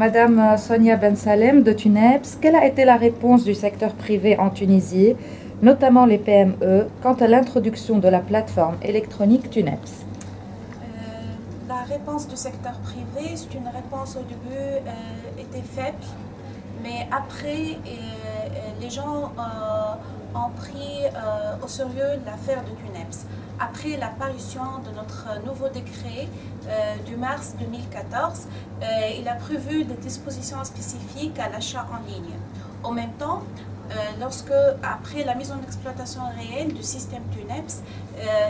Madame Sonia Ben Salem de TUNEPS, quelle a été la réponse du secteur privé en Tunisie, notamment les PME, quant à l'introduction de la plateforme électronique TUNEPS? La réponse du secteur privé, c'est une réponse au début était faible, mais après les gens ont pris au sérieux l'affaire de TUNEPS. Après l'apparition de notre nouveau décret du mars 2014, il a prévu des dispositions spécifiques à l'achat en ligne. En même temps, après la mise en exploitation réelle du système TUNEPS,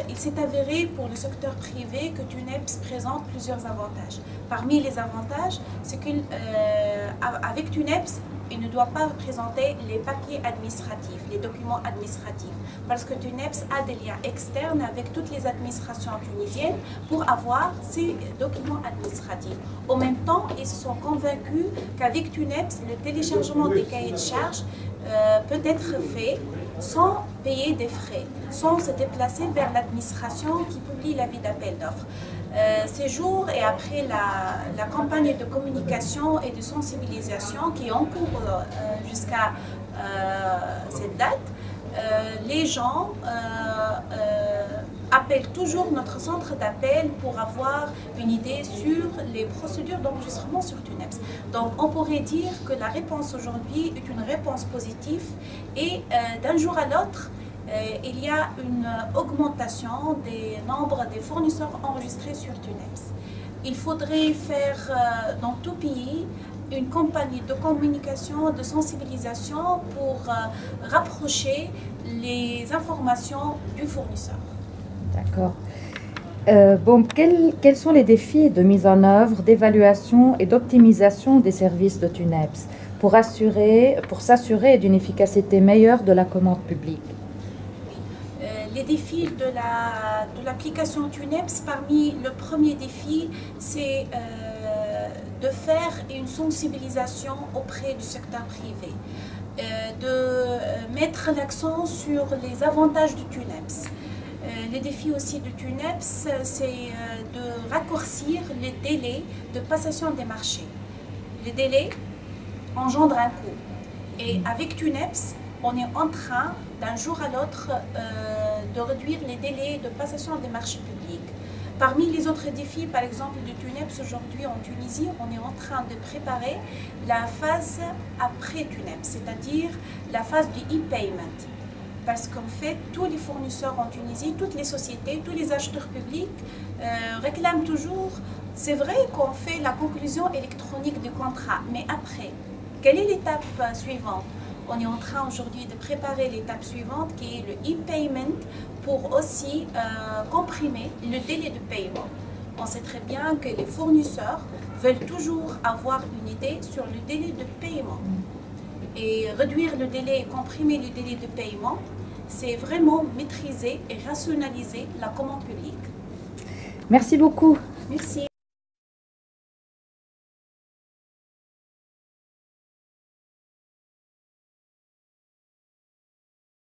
il s'est avéré pour le secteur privé que TUNEPS présente plusieurs avantages. Parmi les avantages, c'est qu'avec TUNEPS, il ne doit pas présenter les papiers administratifs, les documents administratifs, parce que TUNEPS a des liens externes avec toutes les administrations tunisiennes pour avoir ces documents administratifs. En même temps, ils se sont convaincus qu'avec TUNEPS, le téléchargement des cahiers de charges peut être fait sans payer des frais, sans se déplacer vers l'administration qui publie l'avis d'appel d'offres. Ces jours et après la campagne de communication et de sensibilisation qui est en cours jusqu'à cette date, les gens appellent toujours notre centre d'appel pour avoir une idée sur les procédures d'enregistrement sur TUNEPS. Donc on pourrait dire que la réponse aujourd'hui est une réponse positive et d'un jour à l'autre, il y a une augmentation des nombres des fournisseurs enregistrés sur TUNEPS. Il faudrait faire dans tout pays une campagne de communication, de sensibilisation pour rapprocher les informations du fournisseur. D'accord. Quels sont les défis de mise en œuvre, d'évaluation et d'optimisation des services de TUNEPS pour s'assurer d'une efficacité meilleure de la commande publique? Les défis de l'application TUNEPS, parmi le premier défi, c'est de faire une sensibilisation auprès du secteur privé, de mettre l'accent sur les avantages du TUNEPS. Le défi aussi du TUNEPS, c'est de raccourcir les délais de passation des marchés. Les délais engendrent un coût. Et avec TUNEPS, on est en train, d'un jour à l'autre, de réduire les délais de passation des marchés publics. Parmi les autres défis, par exemple, du TUNEPS aujourd'hui en Tunisie, on est en train de préparer la phase après TUNEPS, c'est-à-dire la phase du e-payment. Parce qu'en fait, tous les fournisseurs en Tunisie, toutes les sociétés, tous les acheteurs publics réclament toujours, c'est vrai qu'on fait la conclusion électronique du contrat, mais après, quelle est l'étape suivante? On est en train aujourd'hui de préparer l'étape suivante qui est le e-payment pour aussi comprimer le délai de paiement. On sait très bien que les fournisseurs veulent toujours avoir une idée sur le délai de paiement. Et réduire le délai et comprimer le délai de paiement, c'est vraiment maîtriser et rationaliser la commande publique. Merci beaucoup. Merci.